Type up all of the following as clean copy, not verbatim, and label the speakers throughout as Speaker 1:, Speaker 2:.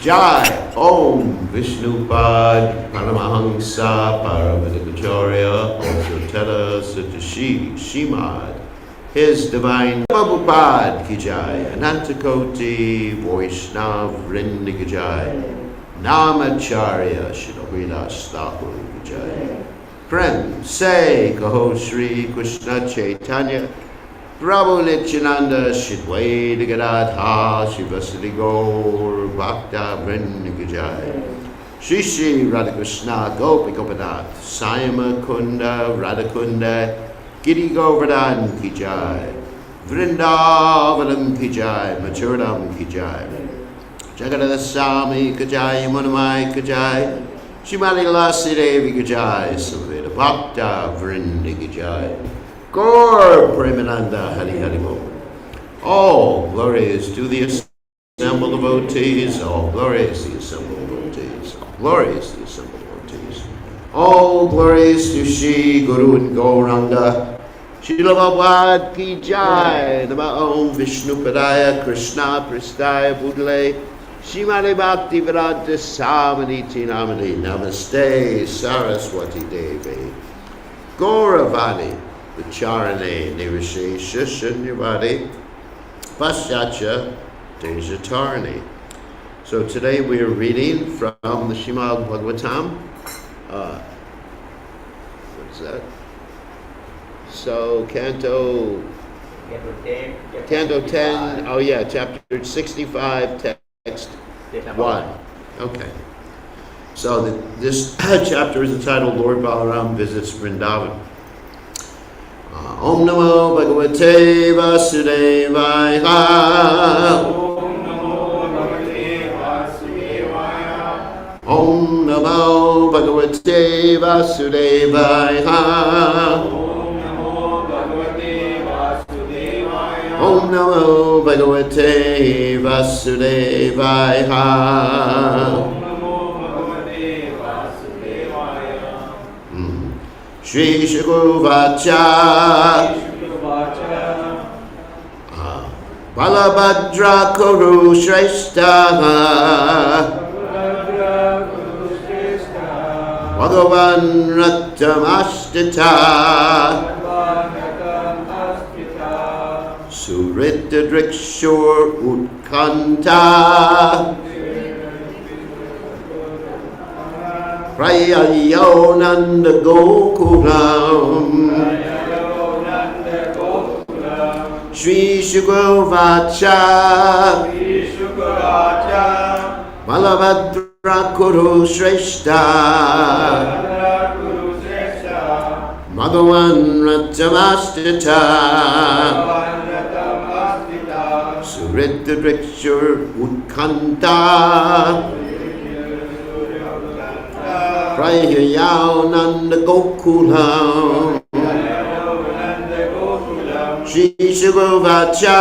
Speaker 1: Jai Om Vishnupad Paramahamsa Paramedikacharya Osotela Satashi Shimad His Divine Prabhupada Ki Jai Anantakoti Vaishnav Vrinda Ki Jai Namacharya Shilahridas Thakur Ki Jai. Friends, say Kaho Shri Krishna Chaitanya Prabhu Nityananda Shidwaita Gadadha Shivasati Gaur Bhakta Vrinda Ki Jai. Shri Shri Radhakrishna Gopi Gopinath Saima Kunda Radhakunda Giri Govardhan Ki Jai. Vrindavanam Ki Jai. Mathuram Ki Jai. Jagadasami Ki Jai. Yamunamai Ki Jai. Shrimati Lasi Devi Ki Jai. Samveda Bhakta Vrinda Ki Jai. Gaur Premananda Hari Hari Bol. All glories to the assembled devotees. All glories to the assembled devotees. All glories to the assembled devotees. All glories to Shri Guru and Gauranga. Srila Prabhupada Ki Jai. Nama Om Vishnu Padaya Krishna Pristaya Budale. Shrimati Bhakti Vedanta Samaniti Namani. Namaste Saraswati Devi. Gauravani Vicharane Nirvishesha Shunyavadi Paschatya Dejatarni. So today we are reading from the Srimad Bhagavatam. What's that? So Canto 10, oh yeah, chapter 65, text 1. Okay. So this chapter is entitled Lord Balaram Visits Vrindavan. Om Namo Bhagavate Vasudevaya.
Speaker 2: Om Namo Bhagavate Vasudevaya.
Speaker 1: Om Namo Bhagavate Vasudevaya.
Speaker 2: Om Namo Bhagavate Vasudevaya.
Speaker 1: Om Namo Bhagavate Vasudevaya.
Speaker 2: Om Namo Bhagavate Vasudevaya.
Speaker 1: Shri Shri Vacha. Balabhadra Kuru Shrestha. Bhagavan Ratamastita. Surita Drikshur Utkanta. Prayayo Nanda Gokulam Shri Shukravacha Balabhadra Kuru Shrestha Bhagavan Ratchamastita Surita Drikshur Utkanta Prayayao Nanda Gokulam Shri Shukravacha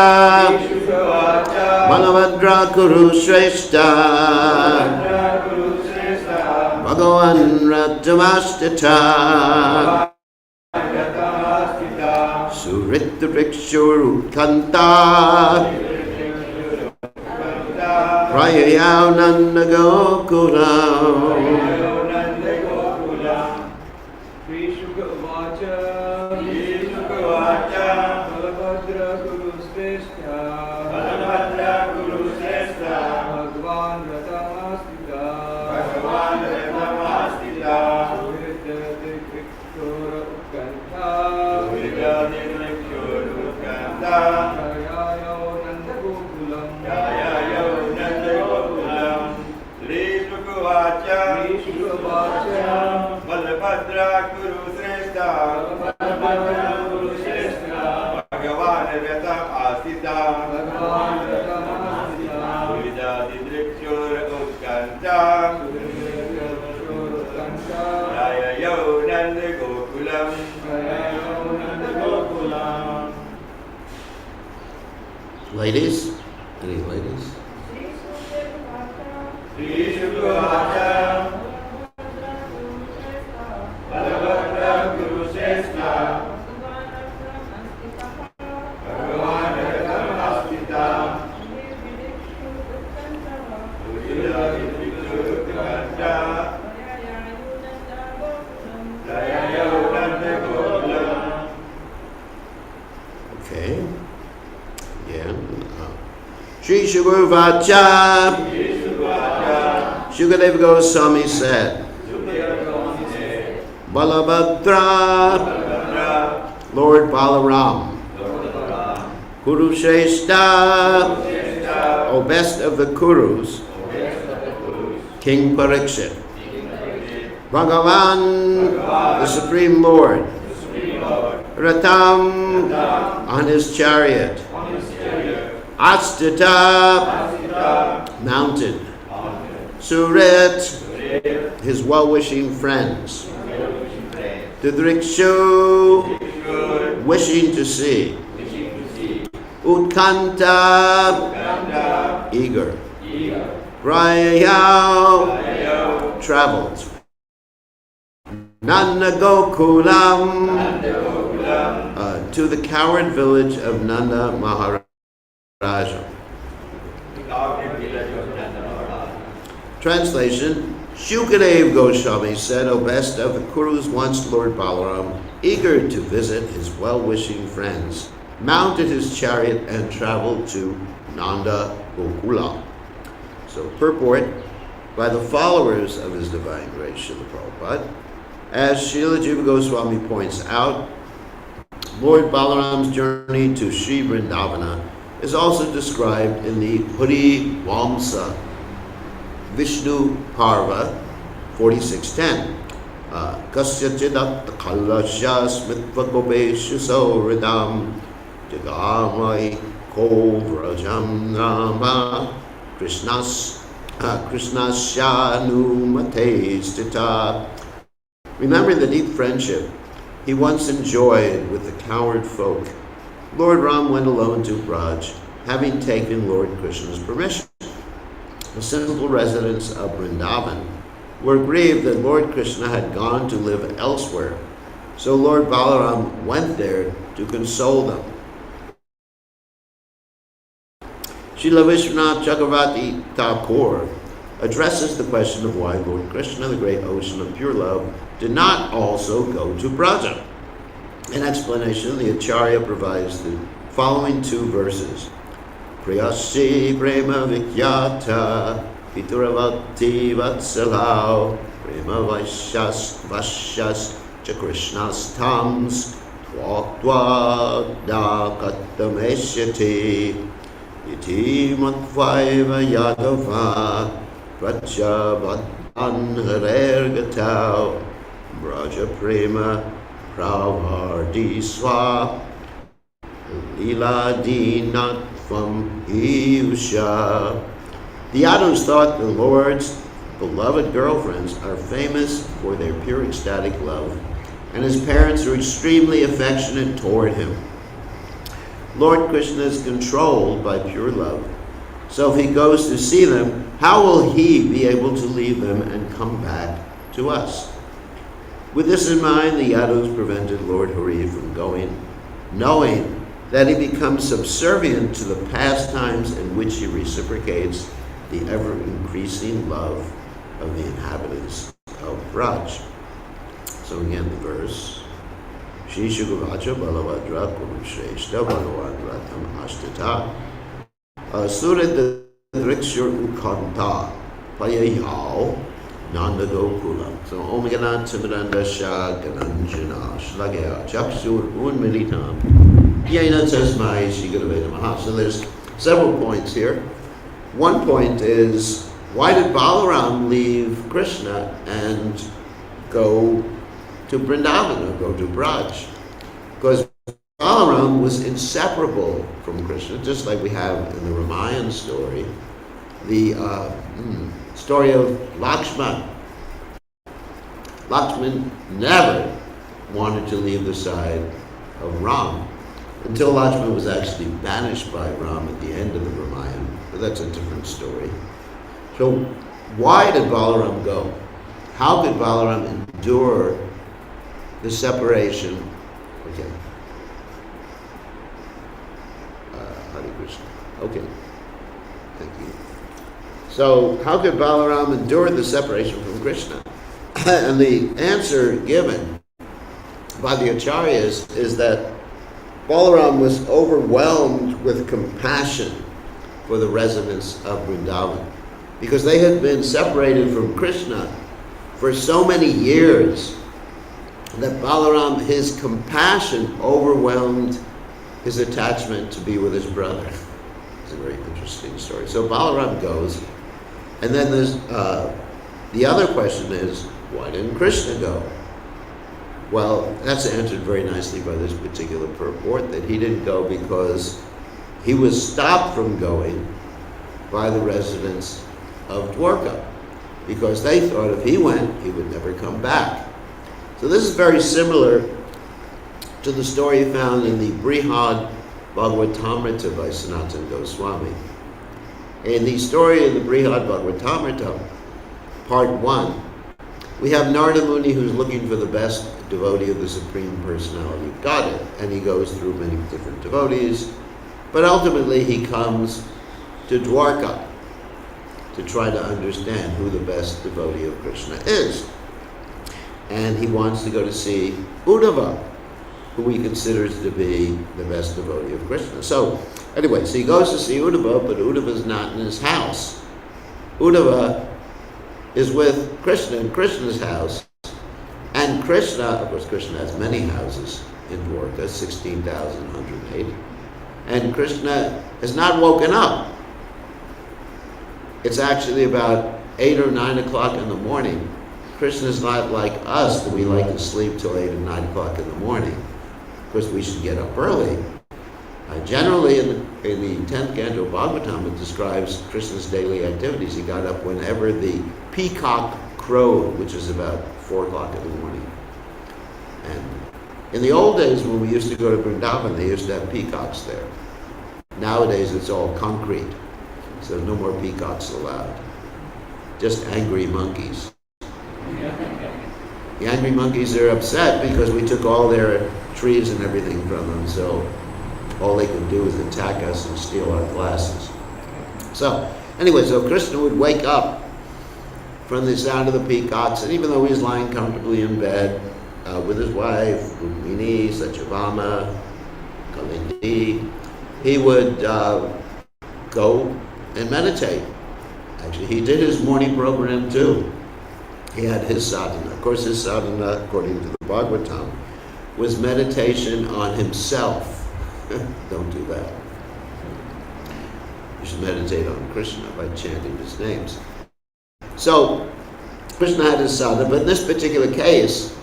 Speaker 1: Balabhadra Kuru Shrestha Bhagavan Ratchamastita Surita Drikshur Utkanta Prayayao Nanda Gokulam Ladies? Any ladies? Okay. Yeah. Shri Shukravacha Shukadeva Goswami said, Balabhadra, Lord Balaram, Kurushreshtha, O best of the Kurus, King Parikshit, Bhagavan, the Supreme Lord, Ratam, on his chariot, Astita, mounted, Surit, his well-wishing friends, Didrikshu, wishing to see, Utkanta, eager, Prayayao, traveled, Nanda Gokulam, to the coward village of Nanda Maharaja. Translation: Shukadeva Goswami said, O best of the Kurus, once Lord Balaram, eager to visit his well-wishing friends, mounted his chariot and traveled to Nanda Gokula. So purport by the followers of His Divine Grace, Srila Prabhupada. As Srila Jiva Goswami points out, Lord Balaram's journey to Sri Vrindavana is also described in the Puri Vamsa Vishnu Parva 4610. Kasya chidat kalasya smitva gopeshu sauridam jagamai ko vrajam rama krishnasya mate stita. Remembering the deep friendship he once enjoyed with the coward folk, Lord Ram went alone to Braj, having taken Lord Krishna's permission. The simple residents of Vrindavan were grieved that Lord Krishna had gone to live elsewhere, so Lord Balaram went there to console them. Srila Vishwanath Chakravarti Thakur addresses the question of why Lord Krishna, the great ocean of pure love, did not also go to Braja. In explanation, the Acharya provides the following two verses. Priyasi prema vikyata pituravati vatsalao Prema Vashyas cha Krishna's tams Tvaktvada Katameshyati Iti Matvaiva Yadava Prachabhadan Harergatau Braja Prema Pravardi Swa Lila Dinatvam Iyusha. The Yadus thought the Lord's beloved girlfriends are famous for their pure ecstatic love, and his parents are extremely affectionate toward him. Lord Krishna is controlled by pure love, so if he goes to see them, how will he be able to leave them and come back to us? With this in mind, the Yadus prevented Lord Hari from going, knowing that he becomes subservient to the pastimes in which he reciprocates the ever-increasing love of the inhabitants of Braj. So again, the verse, Shri Shukavacha Balavadra Kurushreshta Bhagavan Ratam Ashtata Surat Drikshur Ukanta Payayao Nanda Gokulam. So Om Ganat Simaranda Shah Gananjana Shlagaya Chakshur Unmilitam Yena Tasmai Shigadaveda Maha. So there's several points here. One point is, why did Balaram leave Krishna and go to Vrindavan or go to Braj? Because Balaram was inseparable from Krishna, just like we have in the Ramayana story, the story of Lakshman. Lakshman never wanted to leave the side of Ram until Lakshman was actually banished by Ram at the end of the Ramayana. But that's a different story. So why did Balaram go? How could Balaram endure the separation? Okay. Hare Krishna. Okay. Thank you. So how could Balaram endure the separation from Krishna? And the answer given by the Acharyas is that Balaram was overwhelmed with compassion for the residents of Vrindavan, because they had been separated from Krishna for so many years that Balaram, his compassion overwhelmed his attachment to be with his brother. It's a very interesting story. So Balaram goes, and then there's the other question is, why didn't Krishna go? Well, that's answered very nicely by this particular purport, that he didn't go because he was stopped from going by the residents of Dwarka, because they thought if he went, he would never come back. So this is very similar to the story found in the Brihad Bhagavatamrita by Sanatana Goswami. In the story of the Brihad Bhagavatamrita, part 1, we have Narada Muni who's looking for the best devotee of the Supreme Personality of Godhead, and he goes through many different devotees, but ultimately he comes to Dwarka to try to understand who the best devotee of Krishna is. And he wants to go to see Uddhava, who he considers to be the best devotee of Krishna. So anyway, so he goes to see Uddhava, but Uddhava's not in his house. Uddhava is with Krishna in Krishna's house. And Krishna, of course Krishna has many houses in Dwarka, 16,108. And Krishna has not woken up. It's actually about 8 or 9 o'clock in the morning. Krishna's not like us, that we like to sleep till 8 or 9 o'clock in the morning. Of course, we should get up early. Generally, in the 10th canto of Bhagavatam, it describes Krishna's daily activities. He got up whenever the peacock crowed, which is about 4 o'clock in the morning. And in the old days, when we used to go to Vrindavan, they used to have peacocks there. Nowadays, it's all concrete, so no more peacocks allowed. Just angry monkeys. The angry monkeys are upset because we took all their trees and everything from them, so all they could do is attack us and steal our glasses. So, anyway, so Krishna would wake up from the sound of the peacocks, and even though he was lying comfortably in bed with his wife, Rukmini, Satyabhama, Kalindi, he would go and meditate. Actually, he did his morning program too. he had his sadhana. Of course, his sadhana, according to the Bhagavatam, was meditation on himself. Don't do that. You should meditate on Krishna by chanting his names. So, Krishna had his sadhana, but in this particular case,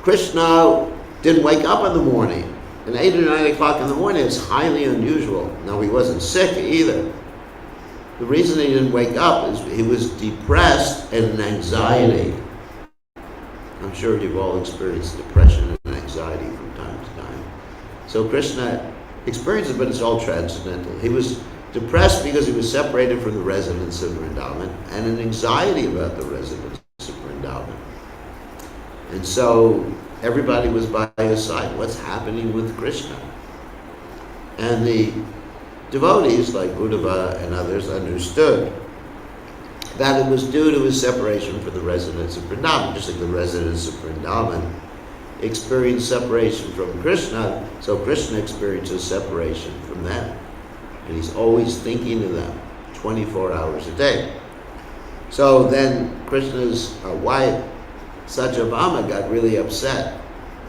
Speaker 1: Krishna didn't wake up in the morning. At 8 or 9 o'clock in the morning is highly unusual. Now, he wasn't sick either. The reason he didn't wake up is he was depressed and in anxiety. I'm sure you've all experienced depression and anxiety from time to time. So Krishna experienced it, but it's all transcendental. He was depressed because he was separated from the residents of Vrindavan and in anxiety about the residents of Vrindavan. And so everybody was by his side. What's happening with Krishna? And the devotees like Uddhava and others understood that it was due to his separation from the residents of Vrindavan, just like the residents of Vrindavan experienced separation from Krishna, so Krishna experiences separation from them. And he's always thinking of them 24 hours a day. So then Krishna's wife, Satyabhama, got really upset.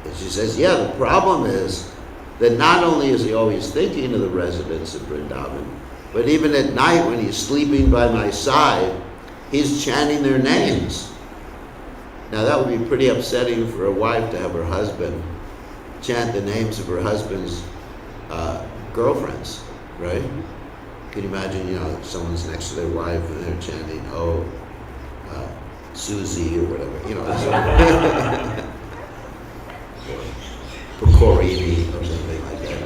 Speaker 1: And she says, yeah, the problem is that not only is he always thinking of the residents of Vrindavan, but even at night when he's sleeping by my side, he's chanting their names. Now that would be pretty upsetting for a wife to have her husband chant the names of her husband's girlfriends, right? Can you imagine, someone's next to their wife and they're chanting, Susie or whatever, Pecorini or something like that.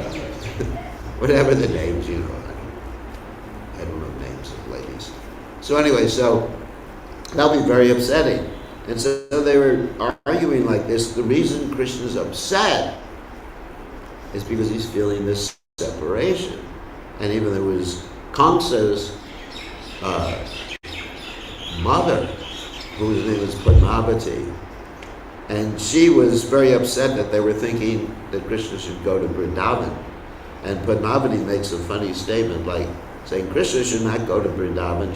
Speaker 1: Whatever the names, I don't know names of ladies. So anyway, that'll be very upsetting. And so they were arguing like this. The reason Krishna's upset is because he's feeling this separation. And even there was Kamsa's mother, whose name was Padmavati, and she was very upset that they were thinking that Krishna should go to Vrindavan. And Padmavati makes a funny statement like saying, Krishna should not go to Vrindavan.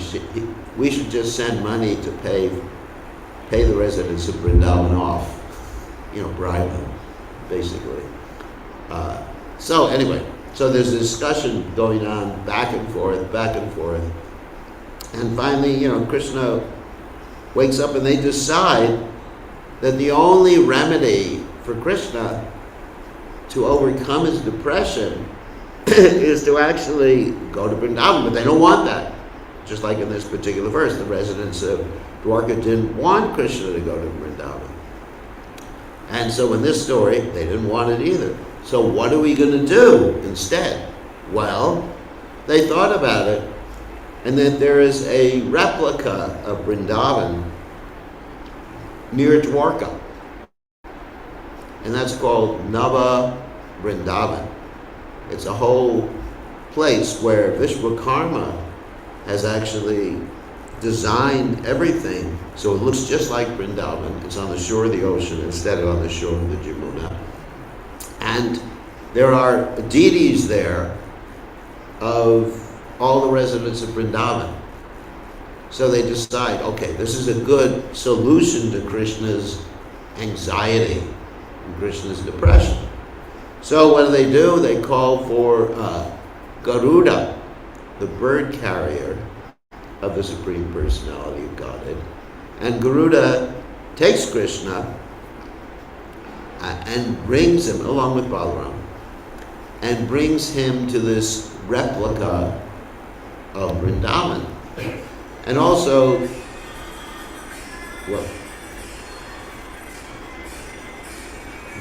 Speaker 1: We should just send money to pay the residents of Vrindavan off, bribe them, basically. So anyway, so there's a discussion going on back and forth. And finally, Krishna wakes up and they decide that the only remedy for Krishna to overcome his depression is to actually go to Vrindavan, but they don't want that. Just like in this particular verse, the residents of Dwarka didn't want Krishna to go to Vrindavan. And so in this story, they didn't want it either. So what are we going to do instead? Well, they thought about it, and that there is a replica of Vrindavan near Dwarka. And that's called Nava Vrindavan. It's a whole place where Vishwakarma has actually designed everything so it looks just like Vrindavan. It's on the shore of the ocean instead of on the shore of the Jamuna. And there are deities there of all the residents of Vrindavan. So they decide, okay, this is a good solution to Krishna's anxiety and Krishna's depression. So what do? They call for Garuda, the bird carrier of the Supreme Personality of Godhead. And Garuda takes Krishna and brings him, along with Balaram, and brings him to this replica of Vrindavan. And also, what?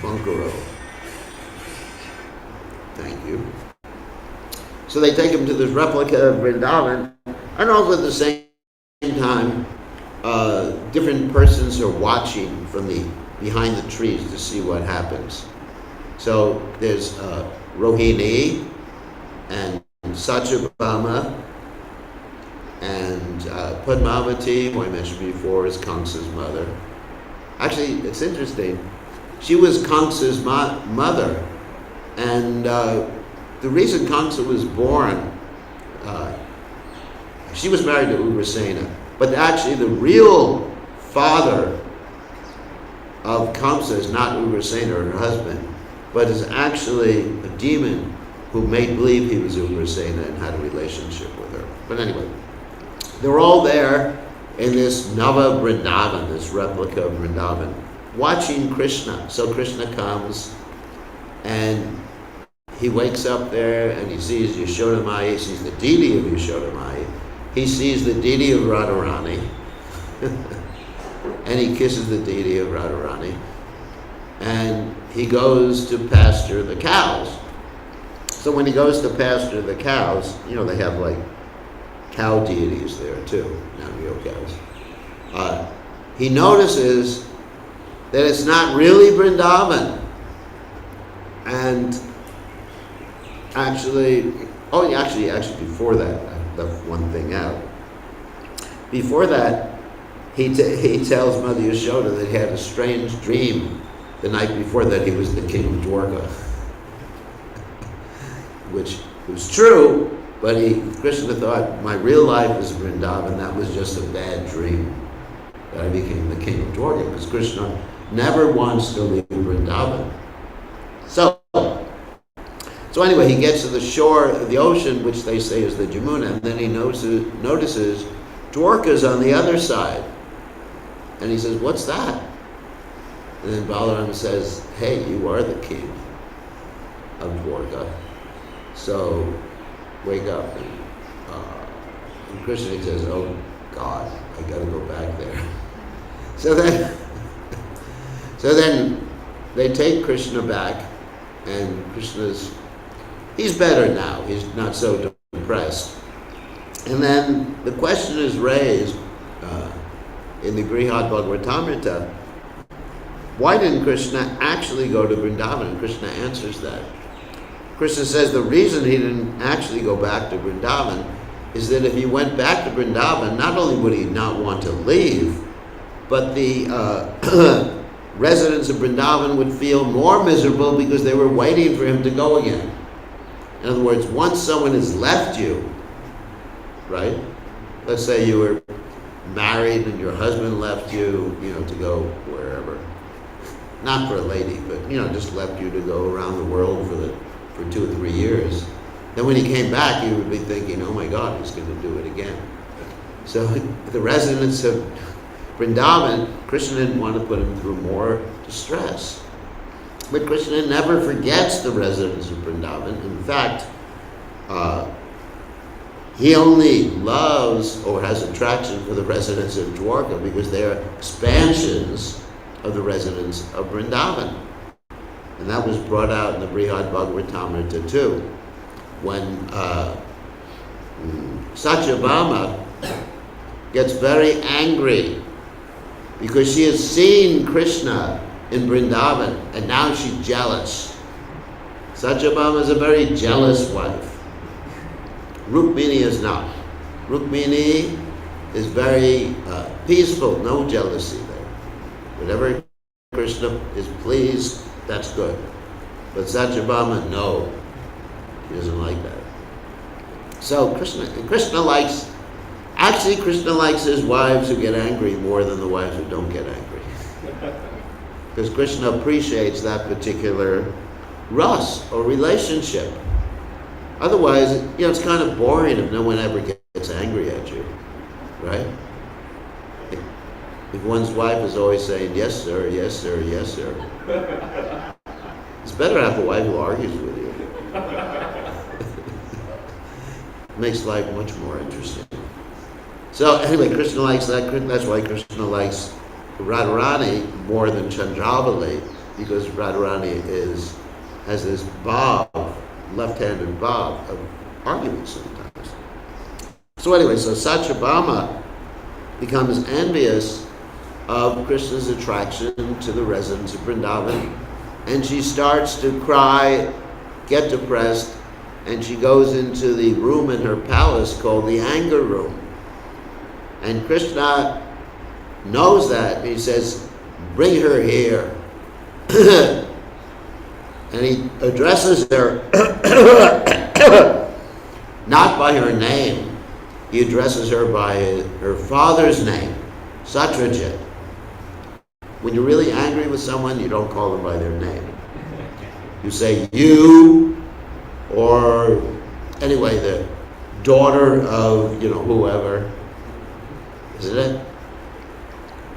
Speaker 1: Bunkaro. Thank you. So they take him to this replica of Vrindavan, and also at the same time, different persons are watching from behind the trees to see what happens. So there's Rohini and Satyabhama and Padmavati, who I mentioned before, is Kamsa's mother. Actually, it's interesting. She was Kamsa's mother, and the reason Kamsa was born, she was married to Ugrasena, but actually the real father of Kamsa is not Ugrasena, her husband, but is actually a demon who made believe he was Ugrasena and had a relationship with her. But anyway, they're all there in this Nava Vrindavan, this replica of Vrindavan, watching Krishna. So Krishna comes and he wakes up there and he sees Yashodamaya, he sees the deity of Yashodamaya, he sees the deity of Radharani, and he kisses the deity of Radharani, and he goes to pasture the cows. So when he goes to pasture the cows, you know, they have like cow deities there too, not real cows. He notices that it's not really Vrindavan. And actually before that, I left one thing out. Before that, he tells Mother Yashoda that he had a strange dream the night before that he was the king of Dwarka. Which was true, but Krishna thought, my real life is Vrindavan, that was just a bad dream, that I became the king of Dwarka, because Krishna never wants to leave Vrindavan. So anyway, he gets to the shore of the ocean, which they say is the Jamuna, and then he notices Dwarka's on the other side. And he says, what's that? And then Balaram says, hey, you are the king of Dwarka. So wake up. And Krishna says, oh God, I gotta go back there. So then they take Krishna back, and he's better now. He's not so depressed. And then the question is raised in the Brihad Bhagavatamrita, why didn't Krishna actually go to Vrindavan? And Krishna answers that. Krishna says the reason he didn't actually go back to Vrindavan is that if he went back to Vrindavan, not only would he not want to leave, but the residents of Vrindavan would feel more miserable because they were waiting for him to go again. In other words, once someone has left you, right? Let's say you were married and your husband left you, to go wherever. Not for a lady, but, just left you to go around the world for 2 or 3 years. Then when he came back, you would be thinking, oh my God, he's going to do it again. So the residents of Vrindavan, Krishna didn't want to put him through more distress. But Krishna never forgets the residents of Vrindavan. In fact, he only loves or has attraction for the residents of Dwarka because they are expansions of the residents of Vrindavan. And that was brought out in the Brihad Bhagavatamrita too. When Satyabhama gets very angry because she has seen Krishna in Vrindavan and now she's jealous. Satyabhama is a very jealous wife. Rukmini is not. Rukmini is very peaceful, no jealousy there. Whenever Krishna is pleased, that's good. But Satyabhama, no. He doesn't like that. So Krishna likes his wives who get angry more than the wives who don't get angry. Because Krishna appreciates that particular ras or relationship. Otherwise, it's kind of boring if no one ever gets angry at you, right? If one's wife is always saying, yes sir, yes sir, yes sir. It's better to have a wife who argues with you. Makes life much more interesting. So anyway, Krishna likes that. That's why Krishna likes Radharani more than Chandravali, because Radharani has this bhav, left-handed bhav of arguing sometimes. So anyway, so Satyabhama becomes envious of Krishna's attraction to the residents of Vrindavan, and she starts to cry, get depressed, and she goes into the room in her palace called the anger room. And Krishna knows that, and he says, bring her here. And he addresses her not by her name. He addresses her by her father's name, Satyajit. when you're really angry with someone, you don't call them by their name. You say you, or anyway, the daughter of, whoever, isn't it?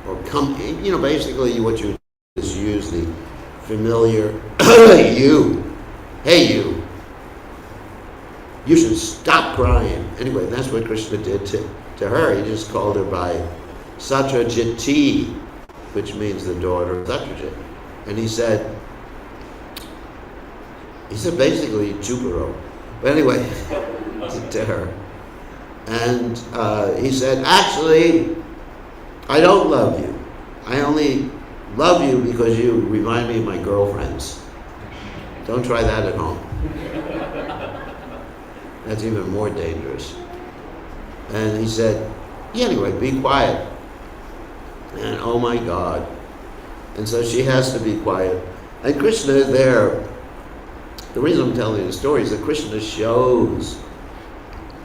Speaker 1: Or come, basically what you do is use the familiar you. Hey you. You should stop crying. Anyway, that's what Krishna did to her. He just called her by Satrajiti, which means the daughter of Satrajit. And he said basically Jupiter. But anyway, to her. And he said, actually, I don't love you. I only love you because you remind me of my girlfriends. Don't try that at home. That's even more dangerous. And he said, yeah, anyway, be quiet. And oh my God. And so she has to be quiet. And Krishna is there. The reason I'm telling you the story is that Krishna shows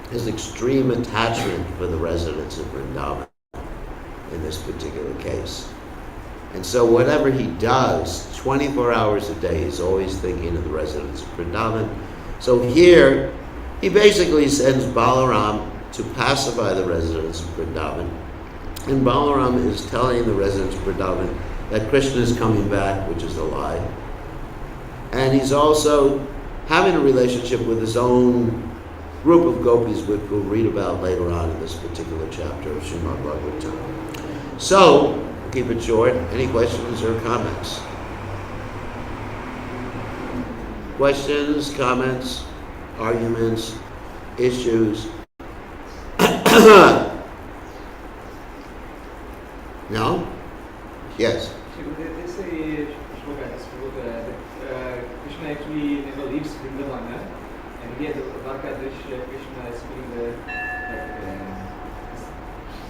Speaker 1: his extreme attachment for the residents of Vrindavan in this particular case. And so whatever he does, 24 hours a day, he's always thinking of the residents of Vrindavan. So here, he basically sends Balaram to pacify the residents of Vrindavan. And Balaram is telling the residents of Vrindavan that Krishna is coming back, which is a lie. And he's also having a relationship with his own group of gopis, which we'll read about later on in this particular chapter of Srimad Bhagavatam. So, keep it short. Any questions or comments? Questions, comments, arguments, issues? No? Yes?
Speaker 3: They say Krishna actually never leaves Vrindavan, and here the Dwarkadish Krishna is feeling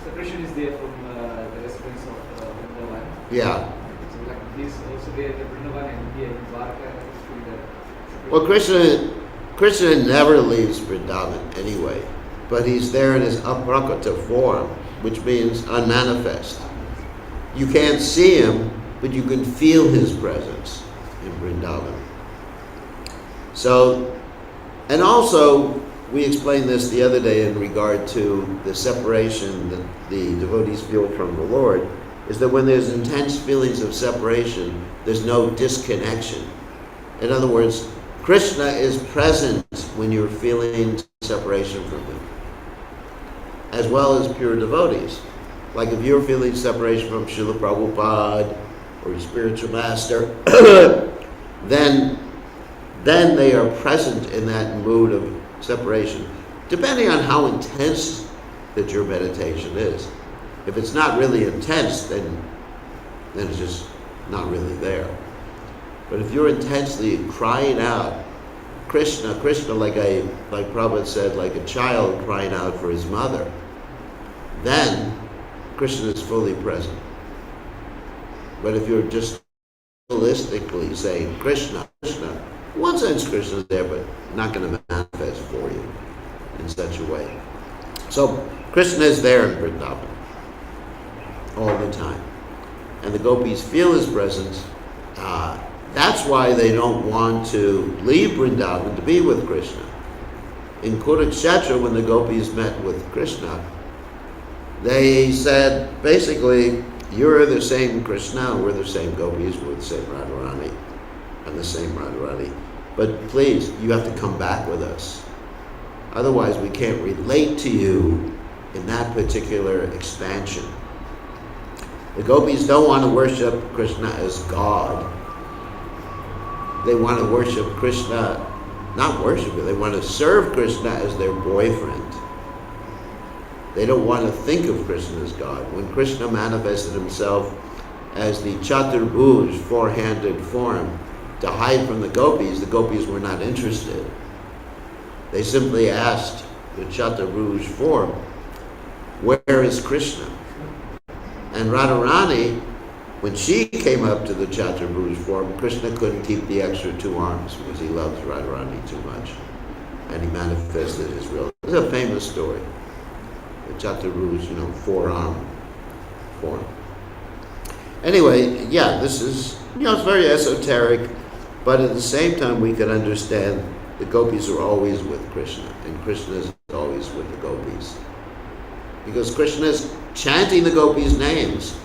Speaker 3: separation is there from the residents of Vrindavan.
Speaker 1: Yeah.
Speaker 3: So like this also there in Vrindavan and here in Dwarka is feeling the
Speaker 1: Well, Krishna never leaves Vrindavan anyway, but he's there in his aprakata form, which means unmanifest. You can't see him, but you can feel his presence in Vrindavan. So, and also, we explained this the other day in regard to the separation that the devotees feel from the Lord, is that when there's intense feelings of separation, there's no disconnection. In other words, Krishna is present when you're feeling separation from him, as well as pure devotees. Like if you're feeling separation from Srila Prabhupada or your spiritual master, then they are present in that mood of separation, depending on how intense that your meditation is. If it's not really intense, then it's just not really there. But if you're intensely crying out, Krishna, Krishna, like Prabhupada said, like a child crying out for his mother, then Krishna is fully present. But if you're just holistically saying Krishna, Krishna, in one sense Krishna is there, but not going to manifest for you in such a way. So Krishna is there in Vrindavan all the time. And the gopis feel his presence. That's why they don't want to leave Vrindavan to be with Krishna. In Kurukshetra, when the gopis met with Krishna, they said, basically, you're the same Krishna, we're the same gopis, we're the same Radharani, and the same Radharani. But please, you have to come back with us. Otherwise, we can't relate to you in that particular expansion. The gopis don't want to worship Krishna as God. They want to worship Krishna, not worship it, they want to serve Krishna as their boyfriend. They don't want to think of Krishna as God. When Krishna manifested himself as the Chaturbhuj, four-handed form, to hide from the gopis were not interested. They simply asked the Chaturbhuj form, where is Krishna? And Radharani, when she came up to the Chaturbhuj form, Krishna couldn't keep the extra two arms because he loves Radharani too much. And he manifested his real. It's a famous story. The Chaturbhuj, four-arm form. Anyway, yeah, this is, it's very esoteric, but at the same time we can understand the gopis are always with Krishna, and Krishna is always with the gopis. Because Krishna is chanting the gopis' names,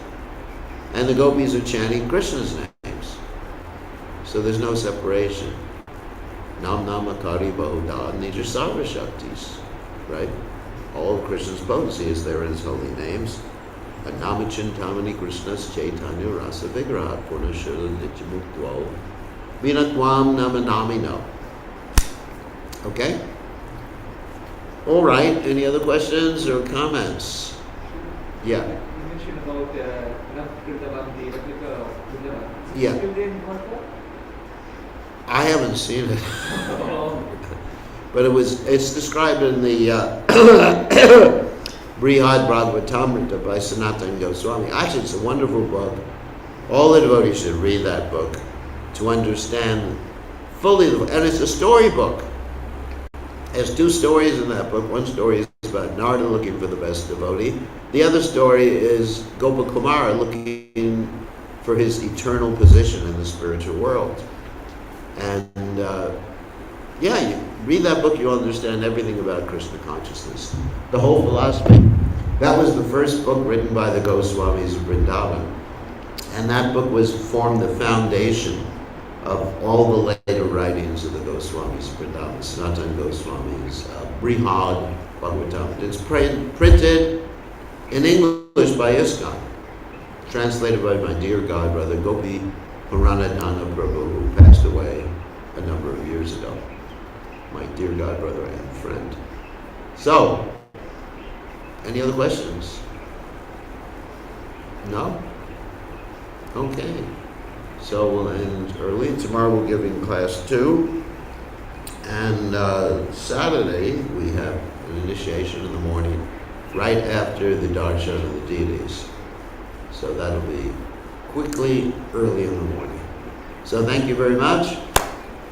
Speaker 1: and the gopis are chanting Krishna's names. So there's no separation. Nam Namakari Bahuda Nija Sarva Shaktis, right? All of Krishna's potency is there in his holy names. Namachintamani Krishna's Chaitanya Rasa Vigraha Purnashila Nityamukto Vinatwam Namanamino. Okay? All right. Any other questions or comments? Yeah.
Speaker 3: You mentioned about Vrindavan, the replica of Vrindavan. Is it
Speaker 1: Yeah.
Speaker 3: still there in Dwarka?
Speaker 1: I haven't seen it. But it's described in the Brihad Bhagavatamrita by Sanatana Goswami. Actually, it's a wonderful book. All the devotees should read that book to understand fully, and it's a storybook. There's two stories in that book. One story is about Narada looking for the best devotee. The other story is Gopakumara looking for his eternal position in the spiritual world. And you read that book, you'll understand everything about Krishna consciousness, the whole philosophy. That was the first book written by the Goswamis of Vrindavan. And that book formed the foundation of all the later writings of the Goswamis of Vrindavan, Sanatana Goswami's Brihad Bhagavatam. It's printed in English by ISKCON, translated by my dear godbrother Gopi Puranadana Prabhu, who passed away a number of years ago. My dear godbrother and friend. So, any other questions? No? Okay. So we'll end early. Tomorrow we're giving class 2. And Saturday we have an initiation in the morning, right after the darshan of the deities. So that'll be quickly, early in the morning. So thank you very much.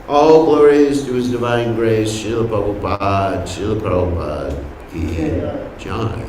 Speaker 1: All glories to His divine grace, Srila Prabhupada, Srila Prabhupada, Ki Jai.